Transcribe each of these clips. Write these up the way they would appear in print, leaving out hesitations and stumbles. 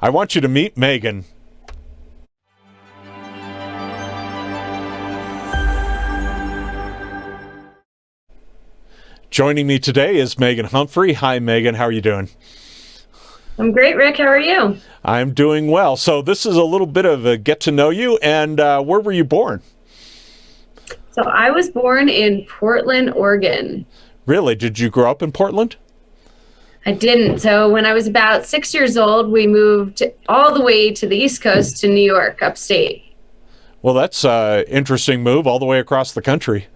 I want you to meet Megan. Joining me today is Megan Humphrey. Hi, Megan. How are you doing? I'm great, Rick. How are you? I'm doing well. So this is a little bit of a get to know you. And where were you born? So I was born in Portland, Oregon. Really? Did you grow up in Portland? I didn't. So when I was about 6 years old, we moved all the way to the East Coast to New York, upstate. Well, that's an interesting move all the way across the country.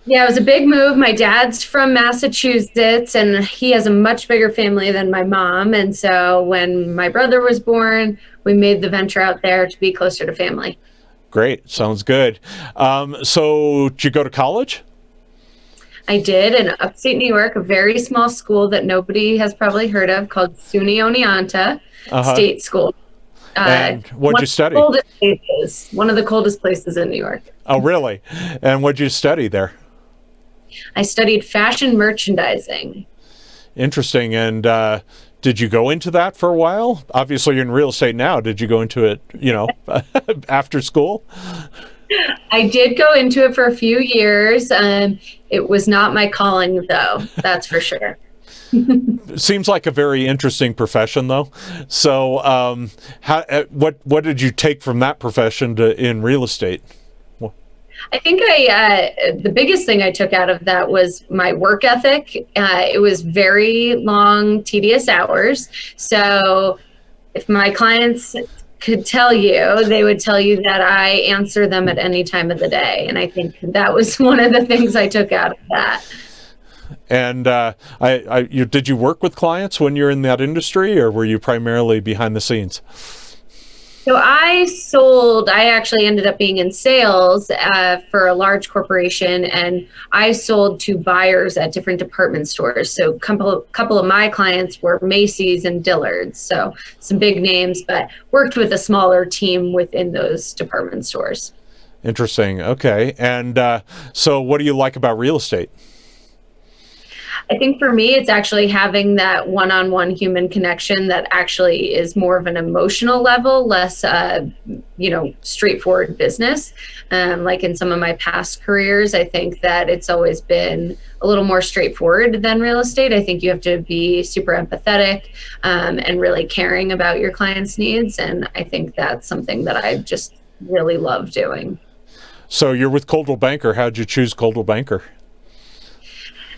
Yeah, it was a big move. My dad's from Massachusetts, and he has a much bigger family than my mom. And so when my brother was born, we made the venture out there to be closer to family. Great. Sounds good. So did you go to college? I did in upstate New York, a very small school that nobody has probably heard of called SUNY Oneonta State School. And what'd you study? One of the coldest places in New York. Oh, really? And what'd you study there? I studied fashion merchandising. Interesting. And did you go into that for a while? Obviously, you're in real estate now. Did you go into it, after school? I did go into it for a few years. It was not my calling, though. That's for sure. Seems like a very interesting profession, though. So, what did you take from that profession in real estate? I think the biggest thing I took out of that was my work ethic. It was very long, tedious hours. So if my clients could tell you, they would tell you that I answer them at any time of the day. And I think that was one of the things I took out of that. And did you work with clients when you're in that industry, or were you primarily behind the scenes? So I actually ended up being in sales for a large corporation, and I sold to buyers at different department stores. So a couple of my clients were Macy's and Dillard's, so some big names, but worked with a smaller team within those department stores. Interesting. Okay. And so what do you like about real estate? I think for me, it's actually having that one-on-one human connection that actually is more of an emotional level, less, straightforward business. Like in some of my past careers, I think that it's always been a little more straightforward than real estate. I think you have to be super empathetic and really caring about your clients' needs. And I think that's something that I just really love doing. So you're with Coldwell Banker. How'd you choose Coldwell Banker?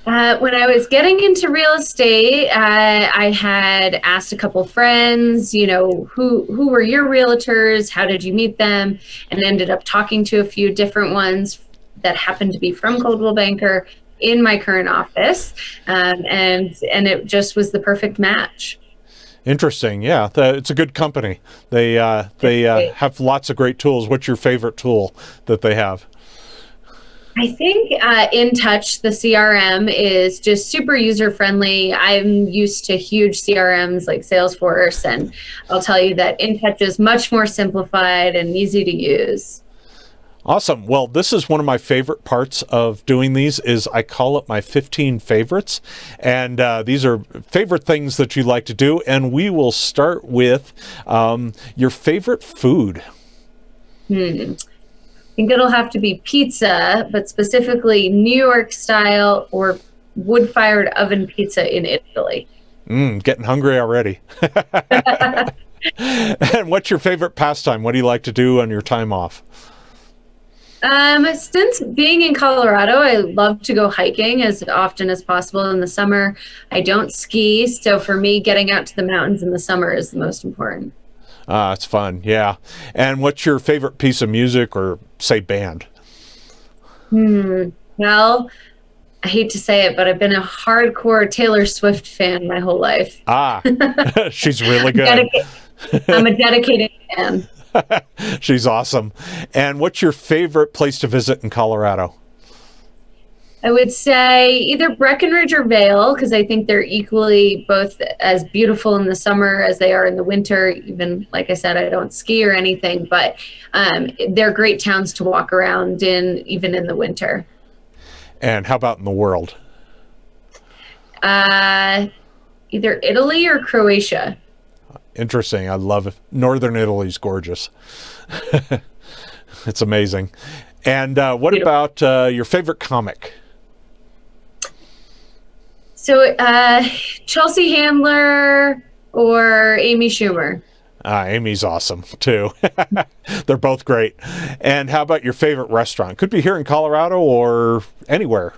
When I was getting into real estate, I had asked a couple friends, who were your realtors? How did you meet them? And ended up talking to a few different ones that happened to be from Coldwell Banker in my current office. And it just was the perfect match. Interesting. Yeah, it's a good company. They have lots of great tools. What's your favorite tool that they have? I think InTouch, the CRM, is just super user-friendly. I'm used to huge CRMs like Salesforce, and I'll tell you that InTouch is much more simplified and easy to use. Awesome. Well, this is one of my favorite parts of doing these is I call it my 15 favorites. And these are favorite things that you like to do. And we will start with your favorite food. I think it'll have to be pizza, but specifically New York style or wood-fired oven pizza in Italy. Getting hungry already. And what's your favorite pastime? What do you like to do on your time off? Since being in Colorado, I love to go hiking as often as possible in the summer. I don't ski, so for me, getting out to the mountains in the summer is the most important. It's fun, yeah. And what's your favorite piece of music or, say, band? Well, I hate to say it, but I've been a hardcore Taylor Swift fan my whole life. She's really good. I'm a dedicated fan. She's awesome. And what's your favorite place to visit in Colorado? I would say either Breckenridge or Vail, because I think they're equally both as beautiful in the summer as they are in the winter. Even, like I said, I don't ski or anything, but they're great towns to walk around in, even in the winter. And how about in the world? Either Italy or Croatia. Interesting. I love it. Northern Italy's gorgeous. It's amazing. And what Beautiful. about your favorite comic? So, Chelsea Handler or Amy Schumer? Amy's awesome too. They're both great. And how about your favorite restaurant? Could be here in Colorado or anywhere.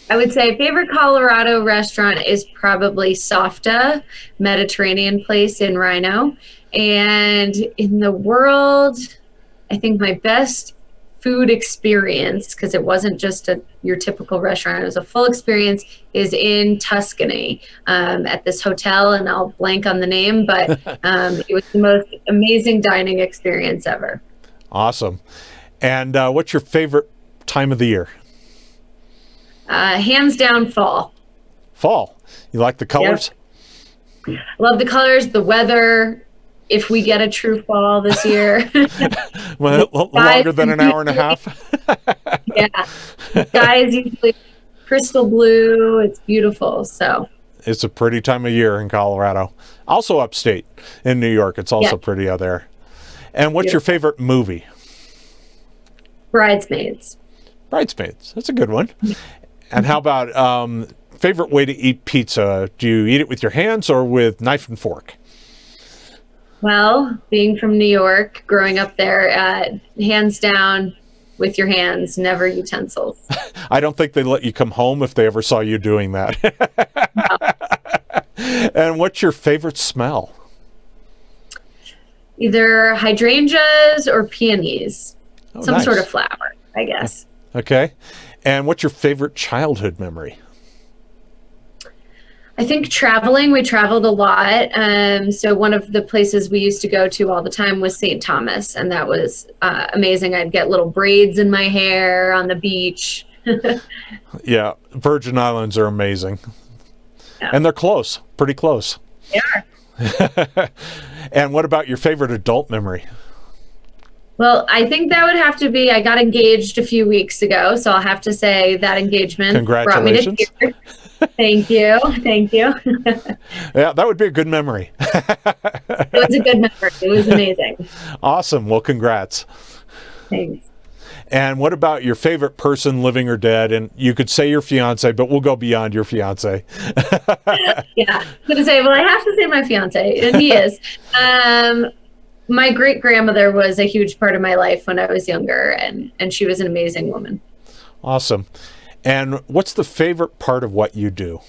I would say favorite Colorado restaurant is probably Softa, Mediterranean place in Rhino. And in the world, I think my best food experience, because it wasn't just your typical restaurant, it was a full experience, is in Tuscany at this hotel, and I'll blank on the name, but it was the most amazing dining experience ever. Awesome. And what's your favorite time of the year? Hands down, fall. Fall. You like the colors? Yep. Love the colors, the weather. If we get a true fall this year. Well, longer than an hour and a half? Yeah. Sky is usually crystal blue. It's beautiful. So it's a pretty time of year in Colorado. Also upstate in New York. It's also pretty out there. And what's your favorite movie? Bridesmaids. Bridesmaids. That's a good one. And how about favorite way to eat pizza? Do you eat it with your hands or with knife and fork? Well, being from New York, growing up there, hands down with your hands, never utensils. I don't think they let you come home if they ever saw you doing that. No. And what's your favorite smell? Either hydrangeas or peonies. Some nice. sort of flower, I guess. Okay. And what's your favorite childhood memory? I think traveling. We traveled a lot. So one of the places we used to go to all the time was St. Thomas, and that was amazing. I'd get little braids in my hair on the beach. Yeah, Virgin Islands are amazing. Yeah. And they're close, pretty close. They are. And what about your favorite adult memory? Well, I think that would have to be, I got engaged a few weeks ago, so I'll have to say that engagement Congratulations. brought me to tears. Thank you. Thank you. Yeah, that would be a good memory. It was a good memory. It was amazing. Awesome. Well, congrats. Thanks. And what about your favorite person, living or dead? And you could say your fiance, but we'll go beyond your fiance. Yeah. I'm going to say, well, I have to say my fiance, and he is. My great-grandmother was a huge part of my life when I was younger, and she was an amazing woman. Awesome. And what's the favorite part of what you do?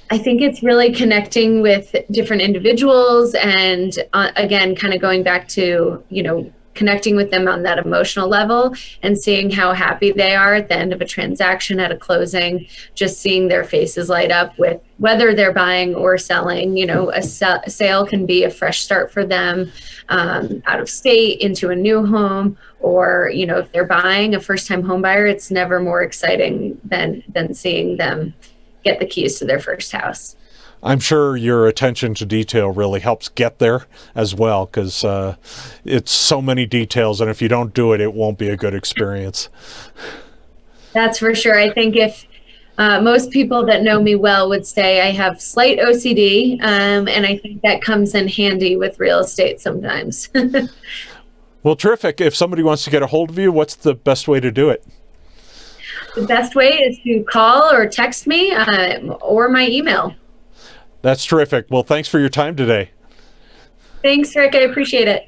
I think it's really connecting with different individuals and, again, kind of going back to, connecting with them on that emotional level and seeing how happy they are at the end of a transaction, at a closing, just seeing their faces light up with whether they're buying or selling. A sale can be a fresh start for them, out of state into a new home, or, if they're buying a first-time home buyer, it's never more exciting than seeing them get the keys to their first house. I'm sure your attention to detail really helps get there as well, because it's so many details, and if you don't do it, it won't be a good experience. That's for sure. I think if most people that know me well would say I have slight OCD, and I think that comes in handy with real estate sometimes. Well, terrific. If somebody wants to get a hold of you, what's the best way to do it? The best way is to call or text me or my email. That's terrific. Well, thanks for your time today. Thanks, Rick. I appreciate it.